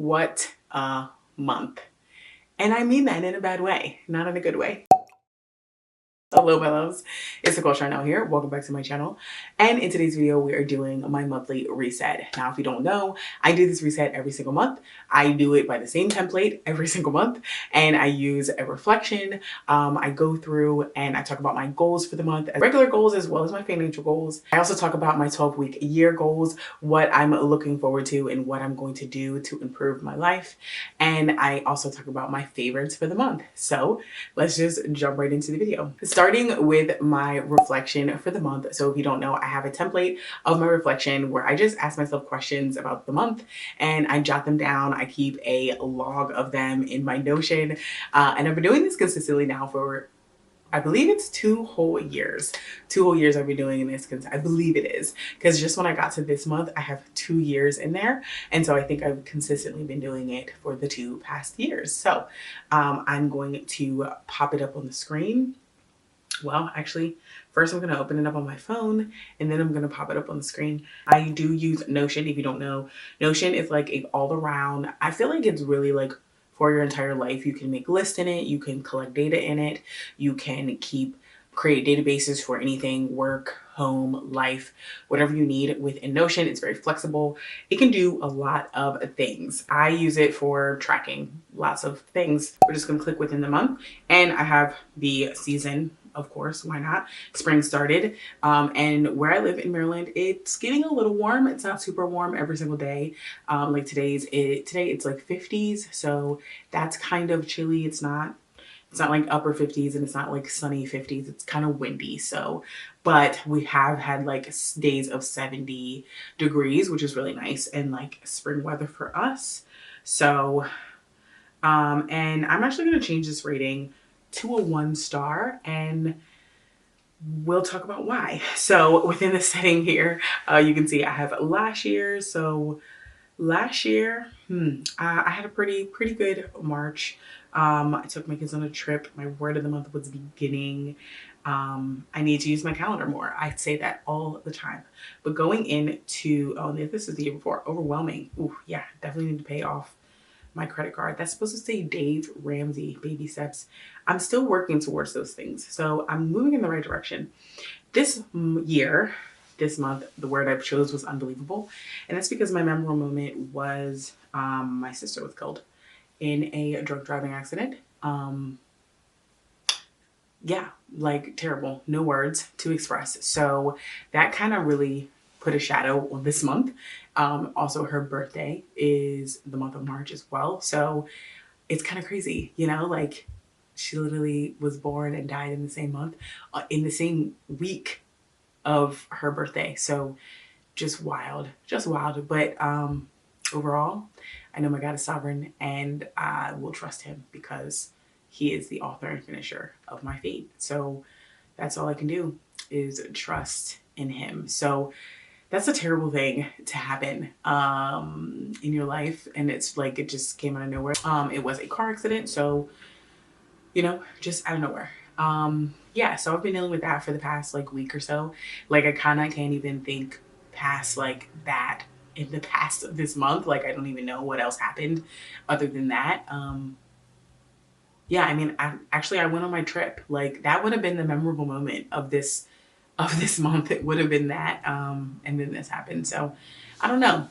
What a month. And I mean that in a bad way, not in a good way. Hello my loves, it's Nicole Charnel here. Welcome back to my channel. And in today's video, we are doing my monthly reset. Now, if you don't know, I do this reset every single month. I do it by the same template every single month, and I use a reflection. I go through and I talk about my goals for the month, regular goals as well as my financial goals. I also talk about my 12-week year goals, what I'm looking forward to and what I'm going to do to improve my life. And I also talk about my favorites for the month. So let's just jump right into the video. Starting with my reflection for the month. So if you don't know, I have a template of my reflection where I just ask myself questions about the month and I jot them down. I keep a log of them in my Notion. And I've been doing this consistently now for, I believe it's 2 whole years. 2 whole years I've been doing this, because I believe it is. Because just when I got to this month, I have 2 years in there. And so I think I've consistently been doing it for the 2 past years. So I'm going to pop it up on the screen. Well, actually, first I'm going to open it up on my phone and then I'm going to pop it up on the screen. I do use Notion. If you don't know, Notion is like a all around, I feel like it's really like for your entire life. You can make lists in it. You can collect data in it. You can create databases for anything, work, home, life, whatever you need within Notion. It's very flexible. It can do a lot of things. I use it for tracking lots of things. We're just going to click within the month and I have the season. Of course, why not? Spring started, and where I live in Maryland, it's getting a little warm. It's not super warm every single day. Like today it's like 50s, so that's kind of chilly. It's not like upper 50s and it's not like sunny 50s. It's kind of windy. So, but we have had like days of 70 degrees, which is really nice and like spring weather for us. So, and I'm actually going to change this rating to a 1 star and we'll talk about why. So within the setting here, you can see I have last year. So last year, I had a pretty good March. I took my kids on a trip. My word of the month was beginning. I need to use my calendar more. I say that all the time. But going into, oh, this is the year before, overwhelming. Ooh, yeah, definitely need to pay off my credit card. That's supposed to say Dave Ramsey, baby steps. I'm still working towards those things. So I'm moving in the right direction. This year, this month, the word I chose was unbelievable. And that's because my memorable moment was my sister was killed in a drunk driving accident. Yeah, like terrible. No words to express. So that kind of really put a shadow on this month. Also, her birthday is the month of March as well. So it's kind of crazy, you know, like she literally was born and died in the same month, in the same week of her birthday. So just wild, just wild. But overall, I know my God is sovereign and I will trust him because he is the author and finisher of my fate. So that's all I can do is trust in him. So that's a terrible thing to happen in your life. And it's like, it just came out of nowhere. It was a car accident. So, you know, just out of nowhere. Yeah, so I've been dealing with that for the past like week or so. Like I kind of can't even think past like that in the past of this month. Like I don't even know what else happened other than that. Yeah, I mean, I went on my trip. Like that would have been the memorable moment of this month. It would have been that, and then this happened. So I don't know,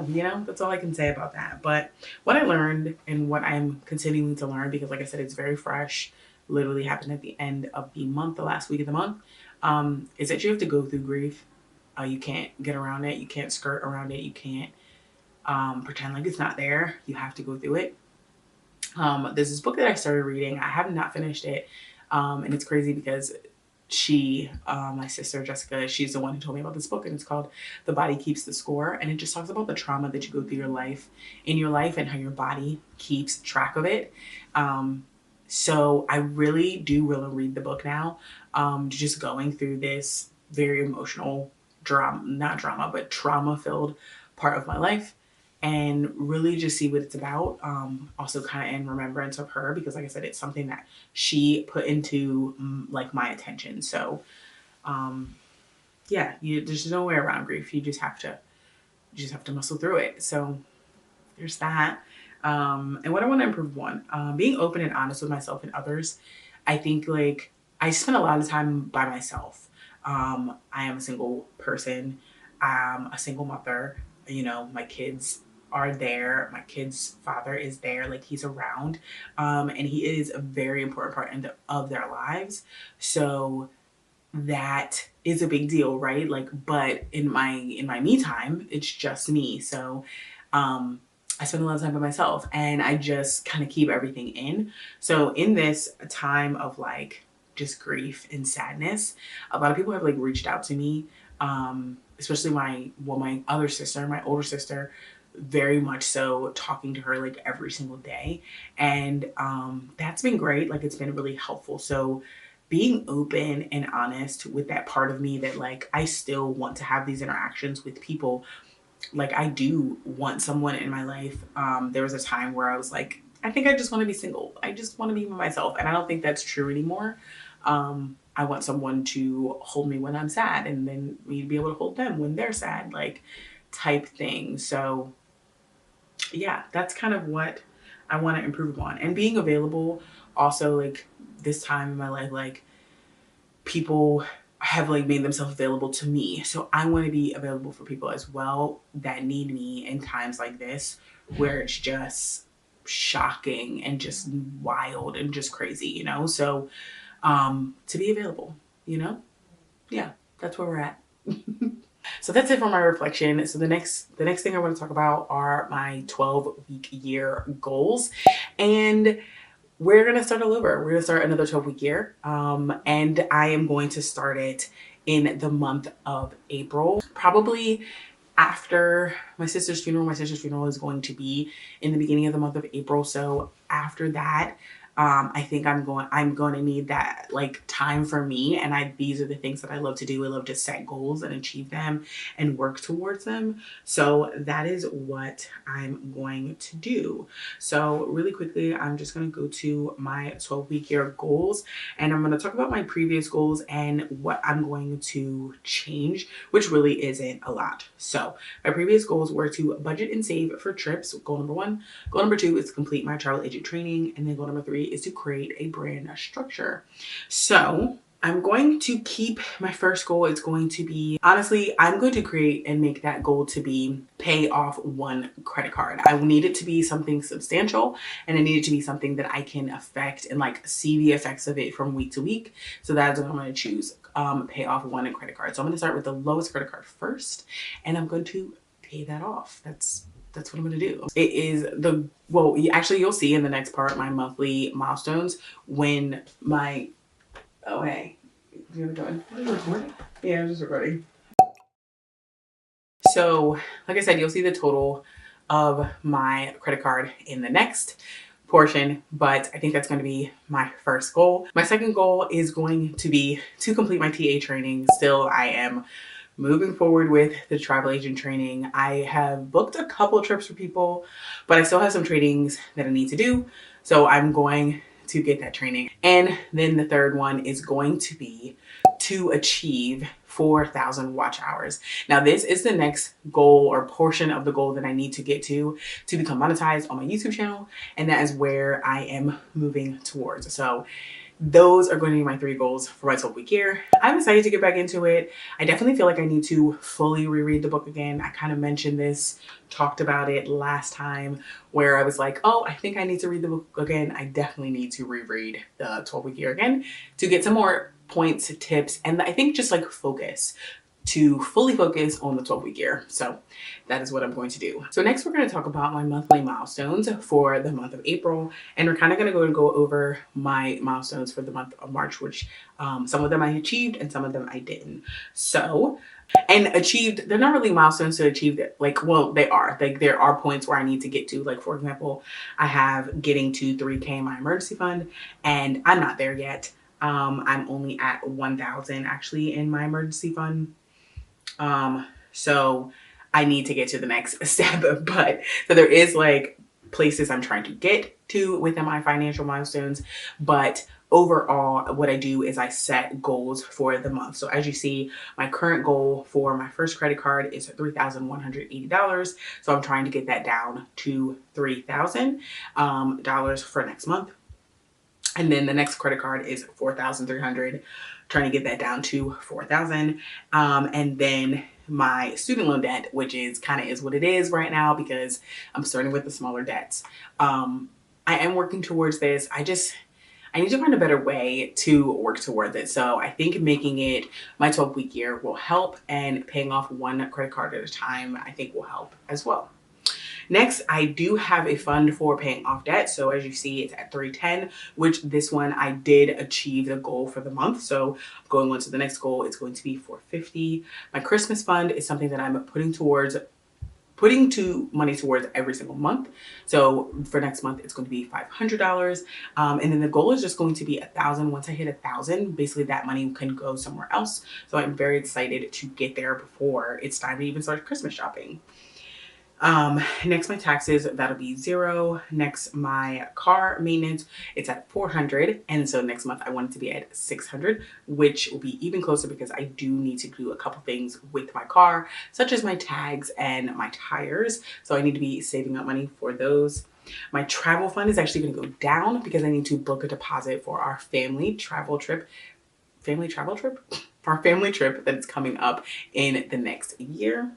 you know, that's all I can say about that. But what I learned and what I'm continuing to learn, because like I said, it's very fresh, literally happened at the end of the month, the last week of the month, is that you have to go through grief. You can't get around it. You can't skirt around it. You can't pretend like it's not there. You have to go through it. There's this book that I started reading. I have not finished it. And it's crazy because my sister Jessica, she's the one who told me about this book, and it's called The Body Keeps the Score. And it just talks about the trauma that you go through in your life and how your body keeps track of it. So I really do really read the book now. Just going through this very emotional trauma filled part of my life, and really just see what it's about. Also kind of in remembrance of her, because like I said, it's something that she put into like my attention. So yeah, there's no way around grief. You just have to muscle through it. So there's that. And what I want to improve on, being open and honest with myself and others. I think like I spend a lot of time by myself. I am a single person. I'm a single mother. You know, my kids are there. My kid's father is there. Like he's around. And he is a very important part of their lives. So that is a big deal, right? Like, but in my me time, it's just me. So I spend a lot of time by myself and I just kind of keep everything in. So in this time of like just grief and sadness, a lot of people have like reached out to me, especially my other sister, my older sister, very much so, talking to her like every single day. And that's been great. Like it's been really helpful. So being open and honest with that part of me that like I still want to have these interactions with people. Like I do want someone in my life. There was a time where I was like, I think I just want to be single. I just want to be by myself. And I don't think that's true anymore. I want someone to hold me when I'm sad and then me to be able to hold them when they're sad, like type thing. So yeah, that's kind of what I want to improve upon. And being available also, like this time in my life, like people have like made themselves available to me. So I want to be available for people as well that need me in times like this where it's just shocking and just wild and just crazy, you know? So to be available, you know? Yeah, that's where we're at. So that's it for my reflection. So the next thing I want to talk about are my 12-week year goals. And we're going to start all over. We're going to start another 12-week year. And I am going to start it in the month of April, probably after my sister's funeral. My sister's funeral is going to be in the beginning of the month of April. So after that, I think I'm going to need that like time for me. And these are the things that I love to do. I love to set goals and achieve them and work towards them. So that is what I'm going to do. So really quickly, I'm just going to go to my 12-week year goals, and I'm going to talk about my previous goals and what I'm going to change, which really isn't a lot. So my previous goals were to budget and save for trips. Goal number 1. Goal number 2 is to complete my travel agent training. And then goal number 3 is to create a brand structure. So I'm going to keep my first goal. It's going to be, honestly, I'm going to create and make that goal to be pay off 1 credit card. I need it to be something substantial, and I need it to be something that I can affect and like see the effects of it from week to week. So that's what I'm going to choose. Pay off 1 credit card. So I'm going to start with the lowest credit card first, and I'm going to pay that off. That's what I'm going to do. It is actually, you'll see in the next part, my monthly milestones when my, oh, hey, you want to go in? Are you recording? Yeah, I'm just recording. So like I said, you'll see the total of my credit card in the next portion, but I think that's going to be my first goal. My second goal is going to be to complete my TA training. Still, I am moving forward with the travel agent training. I have booked a couple of trips for people, but I still have some trainings that I need to do. So I'm going to get that training. And then the third one is going to be to achieve 4,000 watch hours. Now this is the next goal or portion of the goal that I need to get to become monetized on my YouTube channel. And that is where I am moving towards. So those are going to be my 3 goals for my 12-week year. I'm excited to get back into it. I definitely feel like I need to fully reread the book again. I kind of mentioned this, talked about it last time, where I was like, oh, I think I need to read the book again. I definitely need to reread the 12-week year again to get some more points, tips, and I think just like to fully focus on the 12-week year. So that is what I'm going to do. So next we're going to talk about my monthly milestones for the month of April. And we're kind of going to go over my milestones for the month of March, which some of them I achieved and some of them I didn't. So, and achieved, they're not really milestones to achieve that. Like, well, they are. Like there are points where I need to get to. Like for example, I have getting to 3K in my emergency fund, and I'm not there yet. I'm only at 1,000 actually in my emergency fund. So I need to get to the next step, but so there is like places I'm trying to get to within my financial milestones, but overall, what I do is I set goals for the month. So as you see, my current goal for my first credit card is $3,180. So I'm trying to get that down to $3,000 for next month. And then the next credit card is 4,300, trying to get that down to 4,000. And then my student loan debt, which is kind of is what it is right now because I'm starting with the smaller debts. I am working towards this. I need to find a better way to work towards it. So I think making it my 12-week year will help, and paying off one credit card at a time I think will help as well. Next, I do have a fund for paying off debt. So as you see, it's at 310, which this one I did achieve the goal for the month. So going on to the next goal, it's going to be 450. My Christmas fund is something that I'm putting money towards every single month. So for next month, it's going to be $500. And then the goal is just going to be 1,000. Once I hit 1,000, basically that money can go somewhere else. So I'm very excited to get there before it's time to even start Christmas shopping. Next, my taxes, that'll be 0. Next, my car maintenance, it's at 400. And so next month I want it to be at 600, which will be even closer because I do need to do a couple things with my car, such as my tags and my tires. So I need to be saving up money for those. My travel fund is actually going to go down because I need to book a deposit for our family travel trip that is coming up in the next year,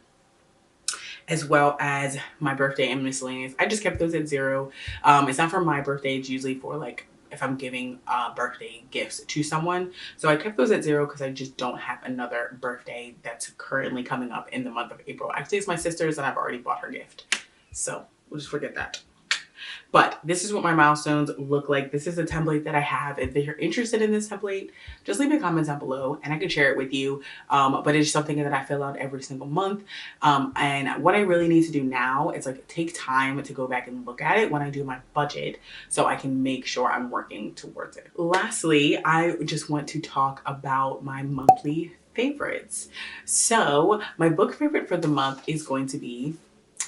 as well as my birthday and miscellaneous. I just kept those at 0. It's not for my birthday. It's usually for like if I'm giving birthday gifts to someone. So I kept those at 0 because I just don't have another birthday that's currently coming up in the month of April. Actually, it's my sister's and I've already bought her gift. So we'll just forget that. But this is what my milestones look like. This is a template that I have. If you're interested in this template, just leave a comment down below and I can share it with you. But it's something that I fill out every single month. And what I really need to do now is like take time to go back and look at it when I do my budget so I can make sure I'm working towards it. Lastly, I just want to talk about my monthly favorites. So my book favorite for the month is going to be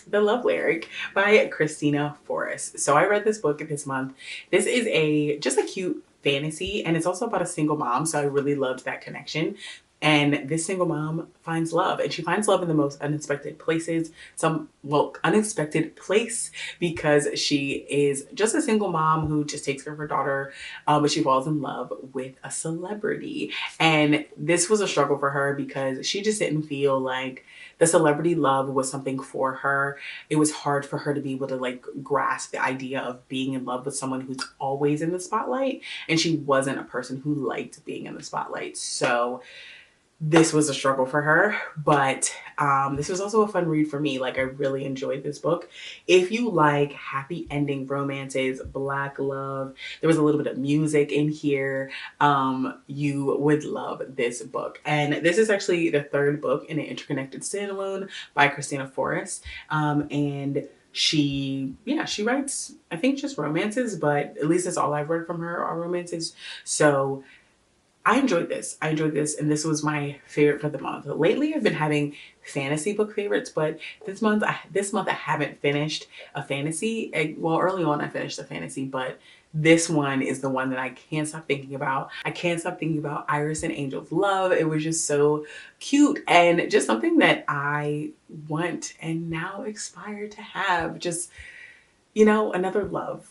The Love Lyric by Christina Forrest. So I read this book this month. This is just a cute fantasy, and it's also about a single mom. So I really loved that connection. And this single mom finds love, and she finds love in the most unexpected places. Unexpected place because she is just a single mom who just takes care of her daughter, but she falls in love with a celebrity. And this was a struggle for her because she just didn't feel like the celebrity love was something for her. It was hard for her to be able to like grasp the idea of being in love with someone who's always in the spotlight. And she wasn't a person who liked being in the spotlight. So this was a struggle for her, but this was also a fun read for me. Like I really enjoyed this book. If you like happy ending romances, Black love, there was a little bit of music in here, you would love this book. And this is actually the 3rd book in an interconnected standalone by Christina Forrest. And she writes, I think, just romances, but at least that's all I've read from her are romances. So I enjoyed this. And this was my favorite for the month. Lately, I've been having fantasy book favorites, but this month I haven't finished a fantasy. Well, early on I finished a fantasy, but this one is the one that I can't stop thinking about. I can't stop thinking about Iris and Angel's love. It was just so cute and just something that I want and now aspire to have. Just, you know, another love.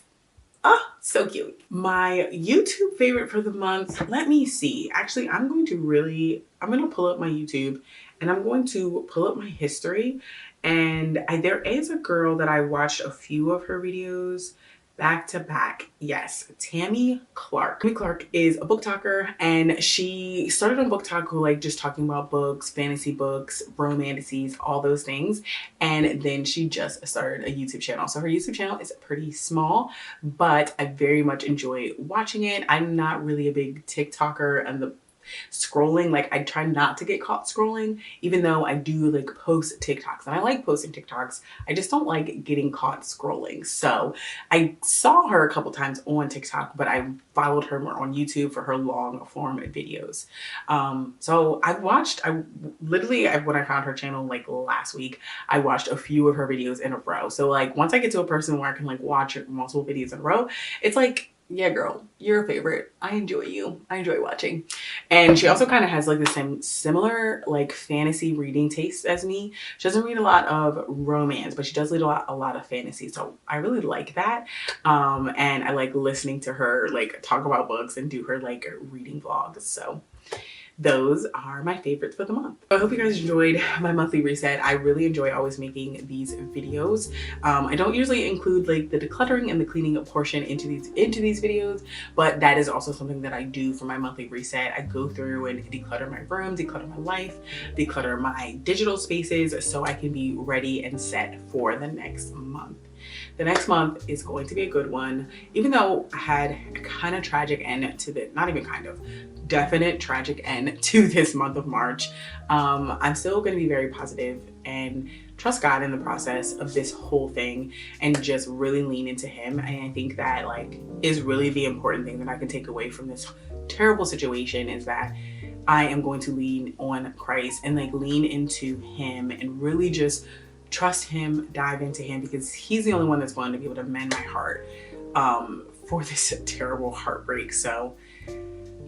Oh, so cute. My YouTube favorite for the month, let me see. Actually, I'm going to pull up my YouTube and I'm going to pull up my history. And there is a girl that I watched a few of her videos back to back. Yes, Tammy Clark. Tammy Clark is a book talker, and she started on Book Talk like just talking about books, fantasy books, romances, all those things. And then she just started a YouTube channel. So her YouTube channel is pretty small, but I very much enjoy watching it. I'm not really a big TikToker and the scrolling, like I try not to get caught scrolling, even though I do like post TikToks and I like posting TikToks. I just don't like getting caught scrolling. So I saw her a couple times on TikTok, but I followed her more on YouTube for her long form videos. So when I found her channel like last week, I watched a few of her videos in a row. So like once I get to a person where I can like watch multiple videos in a row, it's like yeah, girl, you're a favorite. I enjoy you. I enjoy watching. And she also kind of has like the same similar like fantasy reading taste as me. She doesn't read a lot of romance, but she does read a lot of fantasy. So I really like that. And I like listening to her like talk about books and do her like reading vlogs. So those are my favorites for the month. I hope you guys enjoyed my monthly reset. I really enjoy always making these videos. I don't usually include like the decluttering and the cleaning up portion into these videos, but that is also something that I do for my monthly reset. I go through and declutter my room, declutter my life, declutter my digital spaces so I can be ready and set for the next month. The next month is going to be a good one, even though I had a kind of tragic end to the, not even kind of, definite tragic end to this month of March. I'm still going to be very positive and trust God in the process of this whole thing and just really lean into him. And I think that like is really the important thing that I can take away from this terrible situation is that I am going to lean on Christ and like lean into him and really just trust him, dive into him, because he's the only one that's going to be able to mend my heart for this terrible heartbreak. So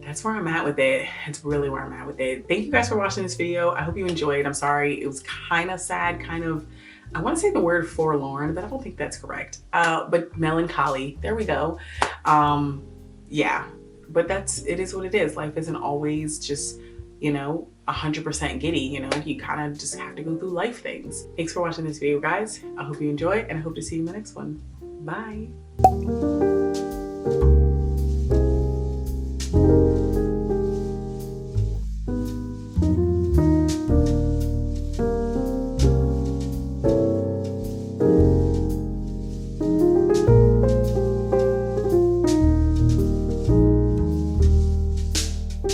that's where I'm at with it. It's really where I'm at with it. Thank you guys for watching this video. I hope you enjoyed. I'm sorry. It was kind of sad, kind of, I want to say the word forlorn, but I don't think that's correct. But melancholy, there we go. Yeah, but it is what it is. Life isn't always just, you know, 100% giddy, you know, you kind of just have to go through life things. Thanks for watching this video, guys. I hope you enjoy, and I hope to see you in the next one. Bye.